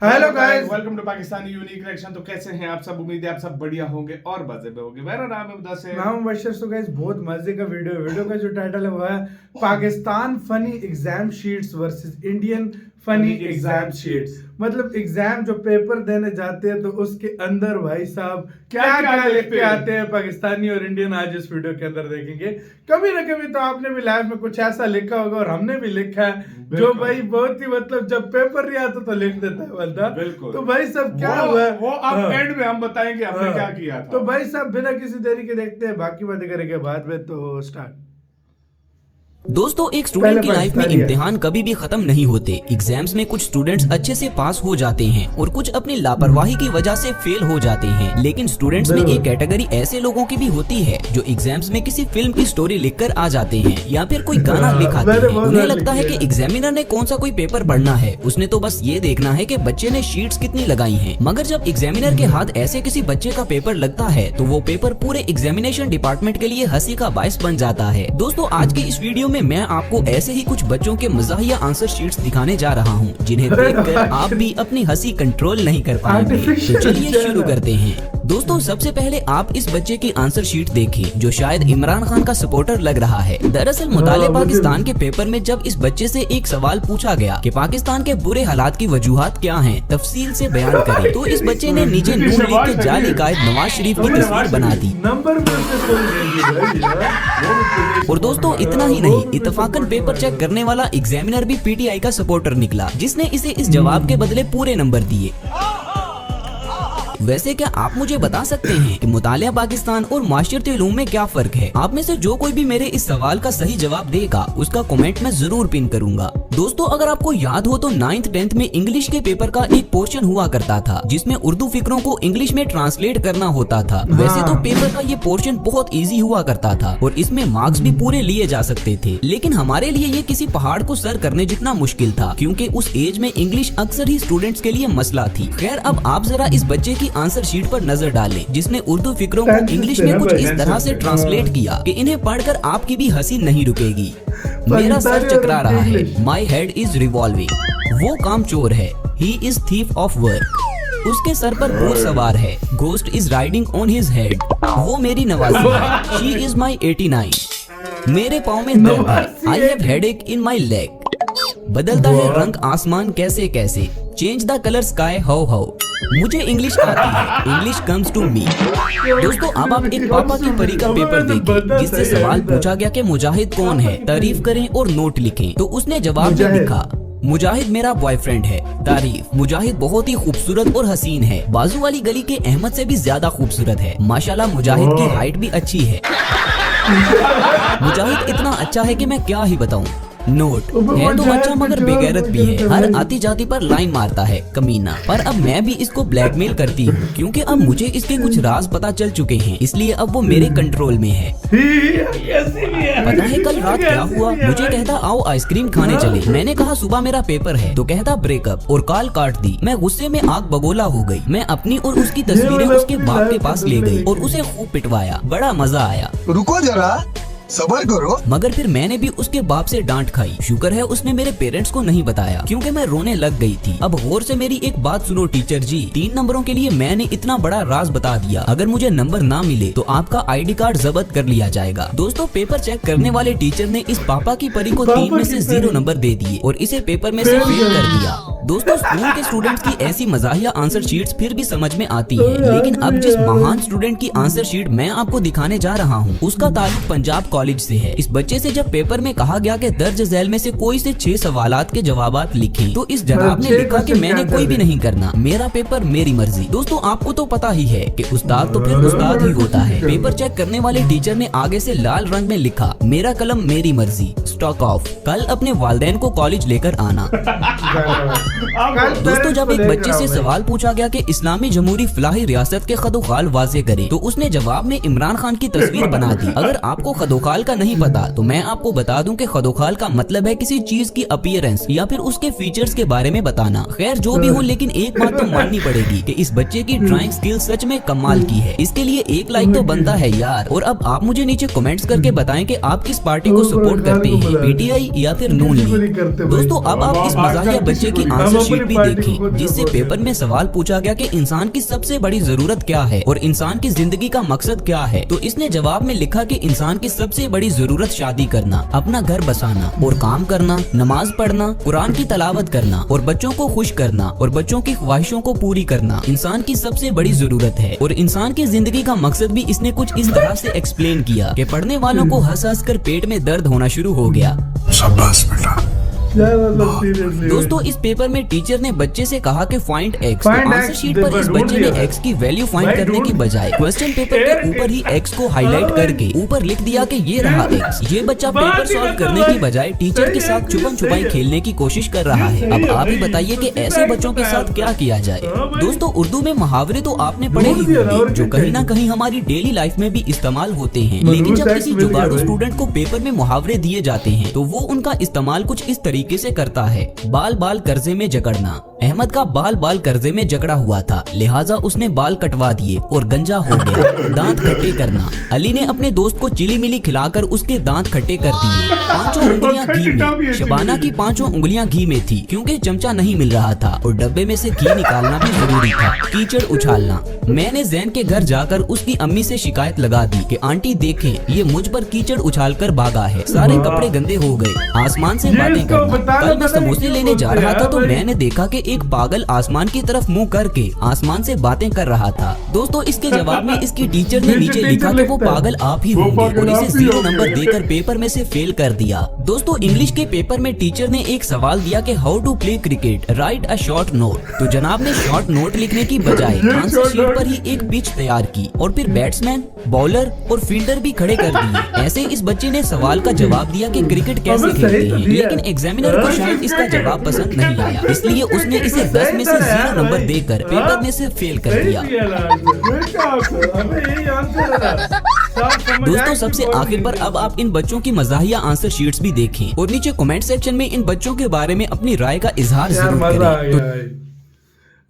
Hello guys, welcome to Pakistani unique reaction. तो कैसे हैं आप सब? उम्मीद है आप सब बढ़िया होंगे और मजे में होंगे। मेरा नाम है मुदस्सिर। नाम बशर। सो गाइस, बहुत मजे का वीडियो का जो टाइटल है वो है Pakistan funny exam sheets versus Indian funny exam sheets. मतलब एग्जाम जो पेपर देने जाते हैं तो उसके अंदर भाई साहब क्या क्या लिख के आते हैं पाकिस्तानी और इंडियन, आज इस वीडियो के अंदर देखेंगे। कभी ना कभी तो आपने भी लाइफ में कुछ ऐसा लिखा होगा और हमने भी लिखा है जो भाई बहुत ही मतलब जब पेपर नहीं आता तो लिख देता है बंदा। बिल्कुल। तो भाई साहब क्या हुआ वो अब एंड में हम बताएंगे हमने क्या किया था। तो भाई साहब बिना किसी देरी के देखते हैं, बाकी बातें करेंगे बाद में। तो स्टार्ट। दोस्तों, एक स्टूडेंट की लाइफ में इम्तिहान कभी भी खत्म नहीं होते। एग्जाम्स में कुछ स्टूडेंट्स अच्छे से पास हो जाते हैं और कुछ अपनी लापरवाही की वजह से फेल हो जाते हैं। लेकिन स्टूडेंट्स में एक कैटेगरी ऐसे लोगों की भी होती है जो एग्जाम्स में किसी फिल्म की स्टोरी लिखकर आ जाते हैं या फिर कोई गाना लिख आते हैं। उन्हें लगता है कि एग्जामिनर ने कौन सा कोई पेपर पढ़ना है, उसने तो बस ये देखना है कि बच्चे ने शीट्स कितनी लगाई हैं। मगर जब एग्जामिनर के हाथ ऐसे किसी बच्चे का पेपर लगता है तो वो पेपर पूरे एग्जामिनेशन डिपार्टमेंट के लिए हंसी का बायस बन जाता है। दोस्तों, आज की इस वीडियो में मैं आपको ऐसे ही कुछ बच्चों के मज़ाहिया आंसर शीट्स दिखाने जा रहा हूं, जिन्हें देखकर आप भी अपनी हंसी कंट्रोल नहीं कर पाएंगे। तो चलिए शुरू करते हैं। दोस्तों, सबसे पहले आप इस बच्चे की आंसर शीट देखें जो शायद इमरान खान का सपोर्टर लग रहा है। दरअसल मुताले पाकिस्तान के पेपर में जब इस बच्चे से एक सवाल पूछा गया कि पाकिस्तान के बुरे हालात की वजूहात क्या हैं, तफसील से बयान करें, तो इस बच्चे ने नीचे नून लीग के जाली कायद नवाज शरीफ की तस्वीर बना दी। और दोस्तों, इतना ही नहीं, इत्तफाकन पेपर चेक करने वाला एग्जामिनर भी पीटीआई का सपोर्टर निकला, जिसने इसे इस जवाब के बदले पूरे नंबर दिए। वैसे क्या आप मुझे बता सकते हैं कि मुतालिया पाकिस्तान और माशरती उलूम में क्या फर्क है? आप में से जो कोई भी मेरे इस सवाल का सही जवाब देगा उसका कमेंट में जरूर पिन करूंगा। दोस्तों, अगर आपको याद हो तो 9th 10th में इंग्लिश के पेपर का एक पोर्शन हुआ करता था जिसमें उर्दू फिक्रों को इंग्लिश में ट्रांसलेट करना होता था। वैसे तो पेपर का ये पोर्शन बहुत ईजी हुआ करता था और इसमें मार्क्स भी पूरे लिए जा सकते थे, लेकिन हमारे लिए ये किसी पहाड़ को सर करने जितना मुश्किल था, क्योंकि उस एज में इंग्लिश अक्सर ही स्टूडेंट्स के लिए मसला थी। खैर, अब आप जरा इस बच्चे की आंसर शीट पर नजर डालें जिसने उर्दू फिक्रों को इंग्लिश में कुछ इस तरह से ट्रांसलेट किया कि इन्हें पढ़कर आपकी भी हंसी नहीं रुकेगी। मेरा सर चकरा रहा है, माई हेड इज रिवॉल्विंग, वो काम चोर है, he is thief of work, उसके सर पर भूत सवार है, ghost is riding on his head, वो मेरी नवाजी है, शी इज माई 89, मेरे पाँव में दर्द है, I have headache in my leg, बदलता है रंग आसमान कैसे कैसे, change the colour sky how how, मुझे इंग्लिश आती है, इंग्लिश कम्स टू मी। दोस्तों, अब आप एक पापा की परी का पेपर देखें जिससे सवाल पूछा गया कि मुजाहिद कौन है, तारीफ करें और नोट लिखें। तो उसने जवाब में लिखा, मुजाहिद मेरा बॉयफ्रेंड है, तारीफ, मुजाहिद बहुत ही खूबसूरत और हसीन है, बाजू वाली गली के अहमद से भी ज्यादा खूबसूरत है, माशाल्लाह मुजाहिद की हाइट भी अच्छी है, मुजाहिद इतना अच्छा है कि मैं क्या ही बताऊं। नोट, है तो अच्छा मगर बेगैरत भी है, हर आती जाती पर लाइन मारता है, कमीना। पर अब मैं भी इसको ब्लैकमेल करती हूँ क्योंकि अब मुझे इसके कुछ राज पता चल चुके हैं, इसलिए अब वो मेरे कंट्रोल में है। पता है कल रात क्या हुआ? मुझे कहता आओ आइसक्रीम खाने चले, मैंने कहा सुबह मेरा पेपर है, तो कहता ब्रेकअप और कॉल काट दी। मैं गुस्से में आग बगोला हो गई, मैं अपनी और उसकी तस्वीरें उसके बाप के पास ले गई और उसे खूब पिटवाया, बड़ा मजा आया। रुको जरा, सबर करो। मगर फिर मैंने भी उसके बाप से डांट खाई। शुक्र है उसने मेरे पेरेंट्स को नहीं बताया क्योंकि मैं रोने लग गई थी। अब गौर से मेरी एक बात सुनो टीचर जी, 3 नंबरों के लिए मैंने इतना बड़ा राज बता दिया, अगर मुझे नंबर ना मिले तो आपका ID कार्ड जब्त कर लिया जाएगा। दोस्तों, पेपर चेक करने वाले टीचर ने इस पापा की परी को 3 में से 0 नंबर दे दिए और इसे पेपर में से फेल कर दिया। दोस्तों, स्कूल के स्टूडेंट्स की ऐसी मजाहिया आंसर शीट्स फिर भी समझ में आती है, लेकिन अब जिस महान स्टूडेंट की आंसर शीट मैं आपको दिखाने जा रहा हूँ उसका ताल्लुक पंजाब कॉलेज से है। इस बच्चे से जब पेपर में कहा गया कि दर्ज झैल में से कोई से 6 सवालात के जवाबात लिखें, तो इस जनाब ने लिखा कि मैंने कोई भी नहीं करना, मेरा पेपर मेरी मर्जी। दोस्तों, आपको तो पता ही है कि उस्ताद तो फिर उस्ताद ही होता है। पेपर चेक करने वाले टीचर ने आगे से लाल रंग में लिखा, मेरा कलम मेरी मर्जी, स्टॉक ऑफ, कल अपने वालिदैन को कॉलेज लेकर आना। दोस्तों, जब एक बच्चे से सवाल पूछा गया कि इस्लामी जमहूरी फलाही रियासत के खदोखाल वाजे करें, तो उसने जवाब में इमरान खान की तस्वीर बना दी। अगर आपको खदोखाल का नहीं पता तो मैं आपको बता दूं कि खदोखाल का मतलब है किसी चीज की अपीयरेंस या फिर उसके फीचर्स के बारे में बताना। खैर जो भी हो, लेकिन एक बात तो माननी पड़ेगी कि इस बच्चे की ड्राइंग स्किल सच में कमाल की है। इसके लिए 1 लाइक तो बनता है यार। और अब आप मुझे नीचे कमेंट्स करके बताएं कि आप किस पार्टी को सपोर्ट करते हैं, पीटीआई या फिर नून लीग। दोस्तों, अब आप इस मजाहिया बच्चे की आंसर हम शीट अपनी भी पार्टी को देखी, खुद जिससे रिपोर्ट पेपर में सवाल पूछा गया कि इंसान की सबसे बड़ी जरूरत क्या है और इंसान की जिंदगी का मकसद क्या है। तो इसने जवाब में लिखा कि इंसान की सबसे बड़ी जरूरत शादी करना, अपना घर बसाना और काम करना, नमाज पढ़ना, कुरान की तलावत करना और बच्चों को खुश करना और बच्चों की ख्वाहिशों को पूरी करना इंसान की सबसे बड़ी जरूरत है। और इंसान की जिंदगी का मकसद भी इसने कुछ इस तरह से एक्सप्लेन किया कि पढ़ने वालों को हंस हंस कर पेट में दर्द होना शुरू हो गया। शाबाश बेटा। क्या मतलब सीरियसली दोस्तों इस पेपर में टीचर ने बच्चे से कहा कि फाइंड एक्स। तो Find आंसर X, शीट पर इस ढूंढ बच्चे लिया ने है। एक्स की वैल्यू फाइंड भाई, करने की ढूंढ- बजाय क्वेश्चन पेपर के ऊपर ही एक्स को हाईलाइट करके ऊपर लिख दिया कि ये रहा एक्स। ये बच्चा पेपर सॉल्व करने की बजाय टीचर के साथ छुपन छुपाई खेलने की कोशिश कर रहा है। अब आप ही बताइए कि ऐसे बच्चों के साथ क्या किया जाए। दोस्तों उर्दू में मुहावरे तो आपने पढ़े ही होंगे जो कहीं ना कहीं हमारी डेली लाइफ में भी इस्तेमाल होते हैं, लेकिन जब किसी जुगाड़ू स्टूडेंट को पेपर में मुहावरे दिए जाते हैं तो वो उनका इस्तेमाल कुछ इस तरीके से करता है। बाल बाल कर्जे में जकड़ना। अहमद का बाल बाल कर्जे में जकड़ा हुआ था, लिहाजा उसने बाल कटवा दिए और गंजा हो गया। दांत खट्टे करना। अली ने अपने दोस्त को चिली मिली खिलाकर उसके दांत खट्टे कर दिए। 5 उंगलियां घी में। शबाना की 5 उंगलियां घी में थी क्योंकि चमचा नहीं मिल रहा था और डब्बे में से घी निकालना भी जरूरी था। कीचड़ उछालना। मैंने जैन के घर जाकर उसकी अम्मी से शिकायत लगा दी कि आंटी देखें ये मुझ पर कीचड़ उछालकर भागा है, सारे कपड़े गंदे हो गए। आसमान से बातें करना। कल मैं समोसे लेने जा रहा था तो मैंने देखा कि एक पागल आसमान की तरफ मुंह करके आसमान से बातें कर रहा था। दोस्तों इसके जवाब में इसकी टीचर ने नीचे लिखा कि वो पागल आप ही होंगे और इसे 0 नंबर देकर पेपर में से फेल कर दिया। दोस्तों इंग्लिश के पेपर में टीचर ने एक सवाल दिया कि how to play cricket, write a short note. तो जनाब ने शॉर्ट नोट लिखने की बजाय आंसर शीट पर ही एक पिच तैयार की और फिर बैट्समैन, बॉलर और फील्डर भी खड़े कर दिए। ऐसे इस बच्चे ने सवाल का जवाब दिया कि क्रिकेट कैसे खेलते हैं, लेकिन एग्जामिनर को शायद इसका जवाब पसंद नहीं आया, इसलिए उसने इसे 10 में से 0 नंबर देकर पेपर में से फेल कर दिया। दोस्तों सबसे आखिर पर अब आप इन बच्चों की मजाहिया आंसर शीट्स भी देखें और नीचे कमेंट सेक्शन में इन बच्चों के बारे में अपनी राय का इजहार जरूर करें।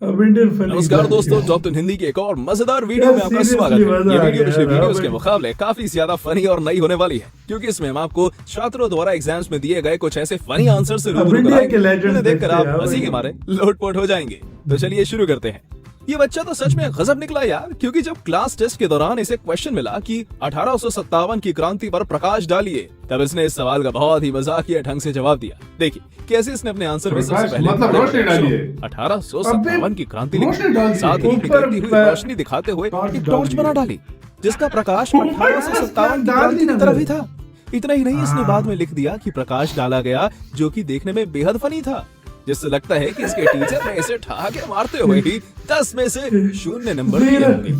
अब इंडियन फनी नमस्कार दोस्तों, टॉप 10 हिंदी के एक और मजेदार वीडियो में आपका स्वागत है। ये वीडियो पिछले वीडियोस के मुकाबले काफी ज्यादा फनी और नई होने वाली है, क्योंकि इसमें हम आपको छात्रों द्वारा एग्जाम्स में दिए गए कुछ ऐसे फनी आंसर से रूबरू कराएंगे जिन्हें देखकर आप हंसी के मारे लोटपोट हो जाएंगे। तो चलिए शुरू करते हैं। ये बच्चा तो सच में गजब निकला यार, क्योंकि जब क्लास टेस्ट के दौरान इसे क्वेश्चन मिला कि 1857 की क्रांति पर प्रकाश डालिए, तब इसने इस सवाल का बहुत ही मजाकिया ढंग से जवाब दिया। देखिए कैसे इसने अपने आंसर में सबसे पहले मतलब रोशनी डालिए। 1857 की क्रांति लिखी, साथ ही निकलती हुई रोशनी दिखाते हुए एक टॉर्च बना डाली जिसका प्रकाश 1857 की क्रांति की तरफ ही था। इतना ही नहीं, इसने बाद में लिख दिया कि प्रकाश डाला गया, जो कि देखने में बेहद फनी था, जिससे लगता है कि इसके टीचर ने इसे ठहाके मारते हुए ही 10 में से 0 नंबर दिए होंगे।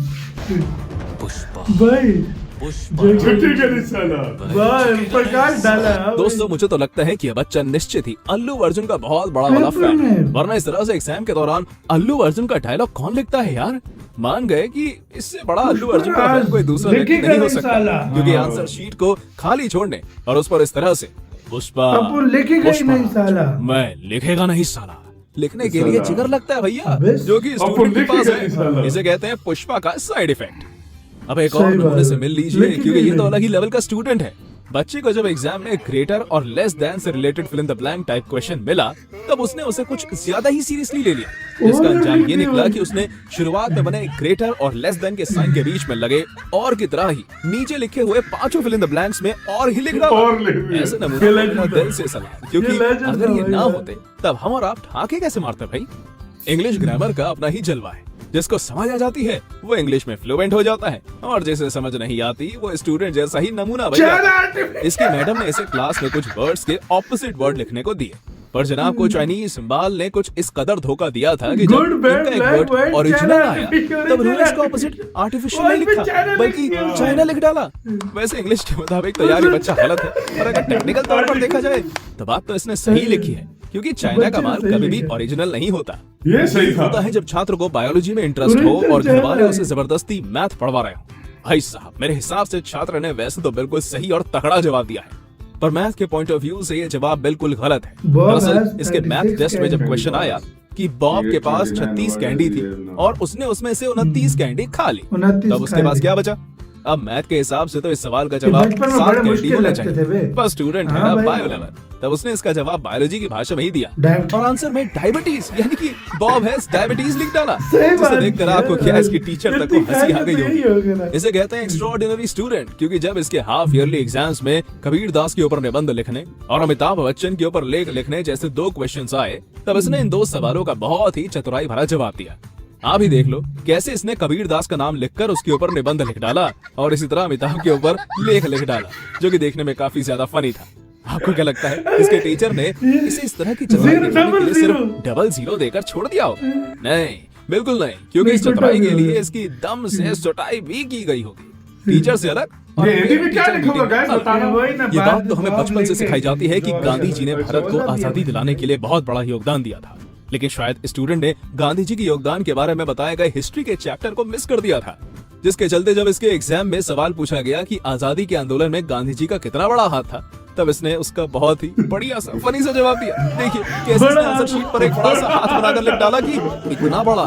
पुष्पा भाई छुट्टी का निशाना। भाई प्रकाश डाला। दोस्तों मुझे तो लगता है कि यह बच्चा निश्चित ही अल्लू अर्जुन का बहुत बड़ा वाला फैन है, वरना इस तरह से एग्जाम के दौरान अल्लू अर्जुन का डायलॉग कौन लिखता है यार। मान गए कि इससे बड़ा अल्लू अर्जुन का फैन कोई दूसरा व्यक्ति नहीं हो सकता, क्योंकि आंसर शीट को खाली छोड़ने और उस पर इस तरह से पुष्पा लिखेगा ही नहीं साला। मैं लिखेगा नहीं साला लिखने के लिए जिगर लगता है भैया, बस। जो कि स्टूडेंट के पास लिखेगा नहीं साला। है। इसे कहते हैं पुष्पा का साइड इफेक्ट। अब एक सही और बात नमूने से है। मिल लीजिए, लिखेगा क्योंकि ये ही तो नहीं। अलग ही लेवल का स्टूडेंट है। बच्चे को जब एग्जाम में ग्रेटर और लेस देन से related fill in the blank type question मिला, तब उसने उसे कुछ ज्यादा ही सीरियसली ले लिया, जिसका अंजाम ये निकला कि उसने शुरुआत में बने ग्रेटर और लेस देन के साइन के बीच में लगे और की तरह ही नीचे लिखे हुए 5 फिल इन द ब्लैंक्स में और ही लिख और लिख डाला। दिया। ऐसे नमूने मेरा दिल से सलाह, क्योंकि ये legend अगर ये था ना भैया। होते तब हम और आप ठाके कैसे मारते भाई। इंग्लिश ग्रामर का अपना ही जलवा है, जिसको समझ आ जाती है वो इंग्लिश में फ्लुएंट हो जाता है, और जिसे समझ नहीं आती वो स्टूडेंट जैसा ही नमूना बन जाता है। इसकी मैडम ने इसे क्लास में कुछ वर्ड्स के ऑपोजिट वर्ड लिखने को दिए, पर जनाब को चाइनीज सिंबल ने कुछ इस कदर धोखा दिया था कि जब Good, bad, इनका एक black, word white, original China, आया तब उन्होंने इसका ऑपोजिट आर्टिफिशियल नहीं लिखा, बल्कि चाइना लिख डाला। वैसे इंग्लिश के मुताबिक तो यार ये बच्चा गलत है, और अगर टेक्निकल तौर पर देखा जाए तो बात तो इसने सही लिखी है, क्योंकि चाइना का माल कभी भी ओरिजिनल नहीं होता। ये सही था। होता है जब छात्र को बायोलॉजी में इंटरेस्ट हो और घर वाले उसे जबरदस्ती मैथ पढ़वा रहे हो। भाई साहब मेरे हिसाब से छात्र ने वैसे तो बिल्कुल सही और तगड़ा जवाब दिया है, पर मैथ के पॉइंट ऑफ व्यू से ये जवाब बिल्कुल गलत है। दरअसल इसके मैथ टेस्ट में जब क्वेश्चन आया कि बॉब के पास 36 कैंडी थी और उसने उसमें से 29 कैंडी खा ली, तब उसके पास क्या बचा? अब मैथ के हिसाब से तो इस सवाल का जवाब बचपन में 7 बड़े कैंडी मुश्किल होना लगते थे चाहिए, बे। पर स्टूडेंट है हाँ ना भाई। बायो लेवल, तब उसने इसका जवाब बायोलॉजी की भाषा में ही दिया डाय- और आंसर में डायबिटीज यानी कि बॉब हैज डायबिटीज लिख डाला। सही बात जिसे देखकर है। आपको क्या इसकी टीचर तक को हंसी आ गई तो यही होगी। होगा ना। इसे कहते हैं एक्स्ट्राऑर्डिनरी स्टूडेंट, क्योंकि जब इसके हाफ ईयरली एग्जाम्स में कबीर दास के ऊपर निबंध लिखने और अमिताभ बच्चन के ऊपर लेख लिखने जैसे 2 क्वेश्चंस आए, तब इसने इन 2 सवालों का बहुत ही चतुराई भरा जवाब दिया। आप ही देख लो कैसे इसने कबीर दास का नाम लिखकर उसके ऊपर निबंध लिख डाला और इसी तरह अमिताभ के ऊपर लेख लिख डाला, जो कि देखने में काफी ज्यादा फनी था। आपको क्या लगता है इसके टीचर ने इसे इस तरह की चतुराई दिखाने के लिए सिर्फ डबल जीरो देकर छोड़ दिया हो? नहीं, बिल्कुल नहीं, क्योंकि इस चतुराई के लिए इसकी दम से सुटाई भी की गई होगी। टीचर से अलग और ये हिंदी में क्या टीचर लिखा हुआ मीटिंग guys? अलग। बताना। वही ना ये बात तो हमें जवाब बचपन से लेके- सिखाई जाती है कि जवाब गांधी जी ने लेके- भारत को जवाब आजादी दिया। दिलाने के लिए बहुत बड़ा योगदान दिया था, लेकिन शायद स्टूडेंट ने गांधी जी के योगदान के बारे में बताए गए हिस्ट्री के चैप्टर को मिस कर दिया था, जिसके चलते जब इसके एग्जाम में सवाल पूछा गया कि आजादी के आंदोलन में गांधी जी का कितना बड़ा हाथ था, तब इसने उसका बहुत ही बढ़िया सा फनी सा जवाब दिया। देखिए कैसे इसने आंसर शीट पर एक बड़ा सा हाथ बनाकर लिख डाला कि इतना बड़ा।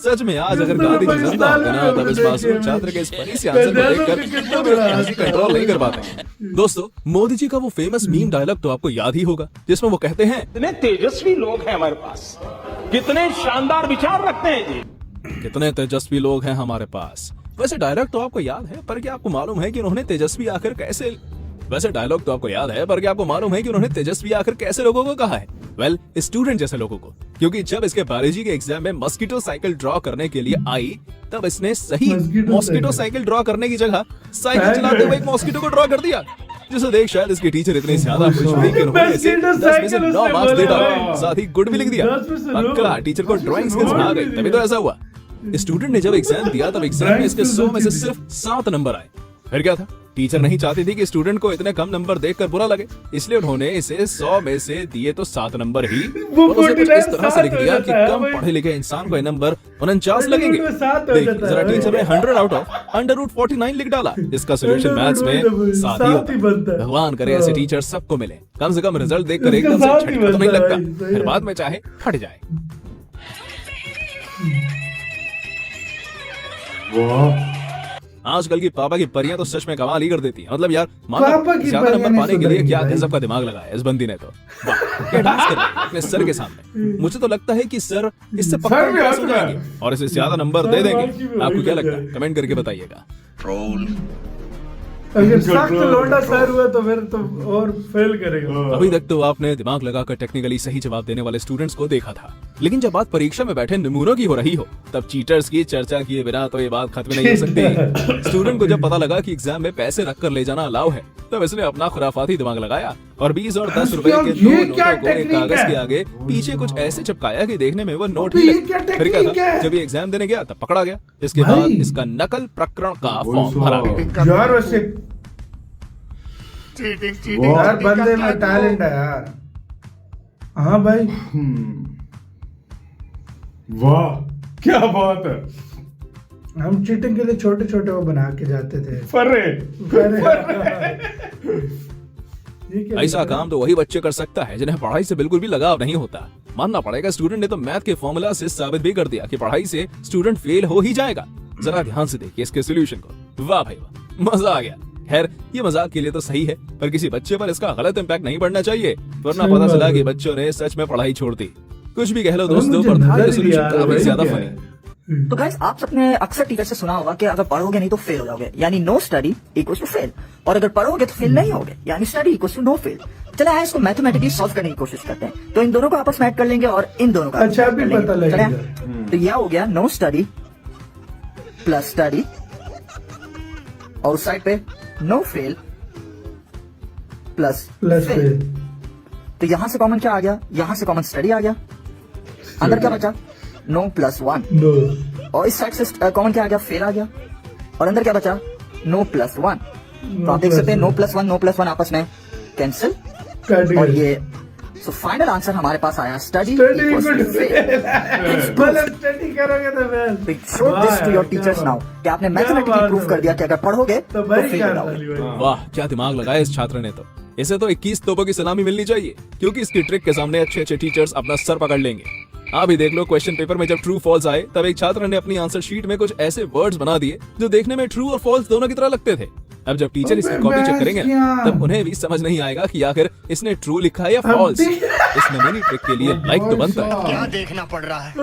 सच में आज अगर गांधी जी जिंदा होते ना, तब इस मासूम छात्र के इस फनी से आंसर को देखकर कंट्रोल नहीं कर पाते। दोस्तों, मोदी जी का वो फेमस मीम डायलॉग तो आपको याद ही होगा, जिसमें वो कहते हैं कितने तेजस्वी लोग हैं हमारे पास, कितने शानदार विचार रखते हैं जी। कितने तेजस्वी लोग हैं हमारे पास। वैसे डायलॉग तो आपको याद है, पर क्या आपको मालूम है कि उन्होंने तेजस्वी आखिर कैसे आखिर कैसे लोगों को कहा है? वेल, स्टूडेंट जैसे लोगों को, क्योंकि जब इसके बायोलॉजी के एग्जाम में मस्कीटो साइकिल ड्रॉ करने के लिए आई, तब इसने सही मॉस्किटो साइकिल ड्रॉ करने की जगह साइकिल चलाते हुए एक मॉस्किटो को ड्रॉ कर दिया, जिसे देख शायद इसकी टीचर इतनी ज्यादा खुश हुई कि उन्होंने इसे 10 में से 9 मार्क्स दे डाले, साथ ही गुड भी लिख दिया। 10 में से 9 पक्का टीचर को ड्राइंग स्किल्स आ गई, तभी तो ऐसा हुआ। स्टूडेंट ने जब एग्जाम दिया, तब एग्जाम में इसके 100 में से सिर्फ 7 नंबर आए। फिर क्या था, टीचर नहीं चाहती थी कि स्टूडेंट को इतने कम नंबर देखकर बुरा लगे, इसलिए उन्होंने इसे 100 में से दिए तो 7 नंबर ही, और उसे कुछ इस तरह से लिख दिया कि कम पढ़े लिखे इंसान को ये नंबर 49 लगेंगे। देखिए जरा, टीचर ने 100 आउट ऑफ √49 लिख डाला। इसका सोल्यूशन मैथ्स में 7 ही होता है। भगवान करे ऐसे टीचर सबको मिले, कम से कम रिजल्ट देखकर एकदम से झटका तो नहीं लगता, फिर बाद में चाहे फट जाए। आजकल की पापा की परियां तो सच में कमाल ही कर देती हैं। मतलब यार, पापा की ज्यादा परियां नंबर पाने के लिए नहीं क्या सुधरेंगी गजब का दिमाग लगाया इस बंदी ने तो। वाह, क्या डांस कर रही है अपने सर के सामने। मुझे तो लगता है कि सर इससे पक्का सर भी impress हो हंस रहा है। जाएंगे और इसे ज्यादा नंबर दे देंगे। आपको क्या लगता है, कमेंट करके बताइएगा। अगर सख्त लोंडा सर हुआ तो फिर तो और फेल करेगा। अभी तक तो आपने दिमाग लगाकर टेक्निकली सही जवाब देने वाले स्टूडेंट्स को देखा था, लेकिन जब बात परीक्षा में बैठे नमूनों की हो रही हो, तब चीटर्स की चर्चा किए बिना तो ये बात खत्म नहीं हो सकती। स्टूडेंट को जब पता लगा कि एग्जाम में पैसे रखकर ले जाना अलाउ है, तब इसने अपना खुराफाती दिमाग लगाया और 20 और 10 रुपए के 2 ये क्या नोटों को एक टेक्निक कागज है? के आगे पीछे कुछ ऐसे चिपकाया कि देखने में वो नोट ही ये लगे। क्या फिर क्या टेक्निक था, है? जब ये एग्जाम देने गया तब पकड़ा गया। इसके भाई। बाद इसका नकल प्रकरण का फॉर्म भरा गया। यार वैसे यार बंदे में टैलेंट है यार। हाँ भाई, वाह क्या बात है। हम चीटिंग के लिए छोटे छोटे वो बना के जाते थे। फर्रे ये क्या ऐसा काम तो वही बच्चे कर सकता है जिन्हें पढ़ाई से बिल्कुल भी लगाव नहीं होता। मानना पड़ेगा, स्टूडेंट ने तो मैथ के फॉर्मूला से साबित भी कर दिया कि पढ़ाई से स्टूडेंट फेल हो ही जाएगा। जरा ध्यान से देखिए इसके सोल्यूशन को। वाह भाई वाह, मजा आ गया। खैर, ये मजाक के लिए तो सही है, पर किसी बच्चे पर इसका गलत इम्पैक्ट नहीं पड़ना चाहिए, वरना सही पता बात चला है। कि बच्चों ने सच में पढ़ाई छोड़ दी। कुछ भी कह लो अरे दोस्तों, मुझे पर था नजर ये ही सोल्यूशन नहीं आ रहा काफी भाई, ज्यादा क्या फनी। है? तो गाइस, आप सबने अक्सर टीचर से सुना होगा कि अगर पढ़ोगे नहीं तो फेल हो जाओगे, यानी no study equals to fail, और अगर पढ़ोगे तो फेल नहीं होगे, यानी study equals to no fail. चले आए इसको मैथमेटिकली सॉल्व करने की कोशिश करते हैं। तो इन दोनों को आपस में ऐड कर लेंगे और इन दोनों का अच्छा, ऐड अभी कर लेंगे। पता लगेगा। चले आए? तो यह हो गया नो स्टडी प्लस स्टडी, और उस साइड पे no fail plus plus fail. तो यहां से कॉमन क्या आ गया, यहां से कॉमन स्टडी आ गया। अंदर क्या बचा, नो प्लस 1, नो और इस साइड से कॉमन क्या आ गया, फेल आ गया। और अंदर क्या बचा, नो प्लस 1। तो आप देख सकते हैं नो प्लस वन आपस में कैंसिल, और ये सो फाइनल आंसर हमारे पास आया स्टडी इक्वल्स टू फेल। मतलब स्टडी करोगे तो फिर show this to your teachers now कि आपने मैथमेटिकली प्रूव कर दिया कि अगर पढ़ोगे तो तो भाई फेल क्या हो जाओगे। ताली भाई। वाह, क्या दिमाग लगाया इस छात्र ने तो। इसे तो 21 तोपों की सलामी मिलनी चाहिए, क्योंकि इसकी ट्रिक के सामने अच्छे अच्छे टीचर्स अपना सर पकड़ लेंगे। आप ही देख लो, क्वेश्चन पेपर में जब ट्रू फॉल्स आए तब एक छात्र ने अपनी आंसर शीट में कुछ ऐसे वर्ड्स बना दिए जो देखने में ट्रू और फॉल्स दोनों की तरह लगते थे। अब जब टीचर इसकी कॉपी चेक करेंगे तब उन्हें भी समझ नहीं आएगा कि आखिर इसने ट्रू लिखा है या फॉल्स। इस नमूनी ट्रिक के लिए लाइक तो बनता है। क्या देखना पड़ रहा है?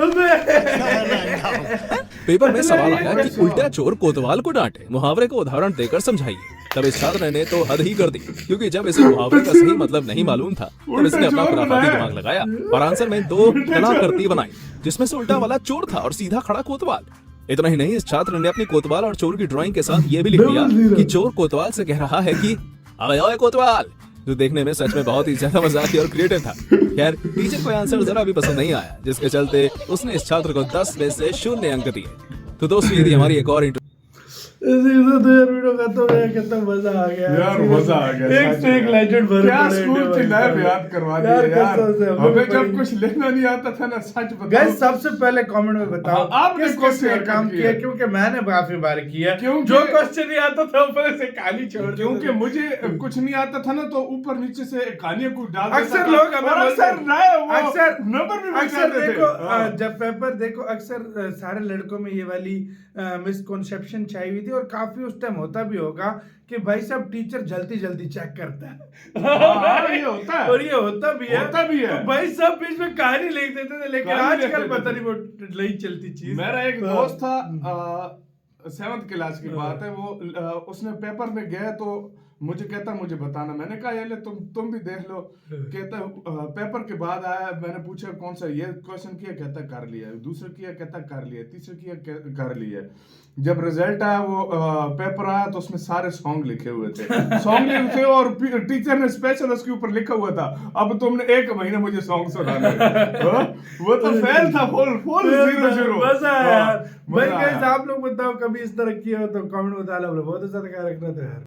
पेपर में सवाल आया कि उल्टा चोर कोतवाल को डांटे, मुहावरे को उदाहरण देकर समझाइए। तब इस छात्र ने तो हद ही कर दी, क्योंकि जब इसे मुहावरे का सही मतलब नहीं मालूम था तब इसने अपना खुराफाती दिमाग लगाया और आंसर में 2 कलाकृति बनाई, जिसमें से उल्टा वाला चोर था और सीधा खड़ा कोतवाल। इतना ही नहीं, इस छात्र ने अपनी कोतवाल और चोर की ड्राइंग के साथ ये भी लिख दिया कि चोर कोतवाल से कह रहा है कि अबे ओए कोतवाल, जो देखने में सच में बहुत ही ज्यादा मजाकिया और क्रिएटिव था। खैर, टीचर को आंसर जरा भी पसंद नहीं आया, जिसके चलते उसने इस छात्र को 10 में से 0 अंक दिए। तो दोस्तों, ये थी हमारी एक और वीडियो खत्म है, कितना मजा आ गया यार, मजा आ गया। एक से एक लेजेंड भर क्या स्कूल की लाइफ याद करवा दी यार। हमें जब कुछ लिखना नहीं आता था ना, सच बताओ। गाइस, सबसे पहले कमेंट में बताओ आपने किस काम किया, क्योंकि मैंने काफी बार किया। जो क्वेश्चन नहीं आता था ऊपर से कहानी छोड़, क्योंकि मुझे कुछ नहीं आता था ना, तो ऊपर नीचे से कहानियां को डाल देता था। अक्सर लोग अक्सर नंबर भी अक्सर देखो, जब पेपर देखो, अक्सर सारे लड़कों में ये वाली मिसकॉन्सेप्शन छाई हुई थी, और काफी उस टाइम होता भी होगा कि भाई साहब टीचर जल्दी जल्दी चेक करता है। ये होता है और ये होता भी है। तो भाई साहब बीच में कहानी लिख देते थे, लेकिन आजकल पता नहीं वो नहीं चलती चीज। मेरा एक दोस्त था, 7th क्लास की बात है, वो उसने पेपर में गया तो मुझे कहता मुझे बताना। मैंने कहा ये ले तुम भी देख लो। कहता पेपर के बाद आया, मैंने पूछा कौन सा, ये क्वेश्चन किया, कहता कर लिया। दूसरा किया, कहता कर लिया। तीसरा किया, कर लिया। जब रिजल्ट आया, वो पेपर आया तो उसमें सारे सॉन्ग लिखे हुए थे। सॉन्ग लिखे थे और टीचर ने स्पेशल उसके ऊपर लिखा हुआ था, अब तुमने 1 महीने मुझे सॉन्ग सुनाना है। वो तो फेल था, फुल 0 मजा आया। भाई गाइस, आप लोग बताओ कभी इस तरह किया हो तो कमेंट बता लो। बहुत ज्यादा क्या रखना था यार।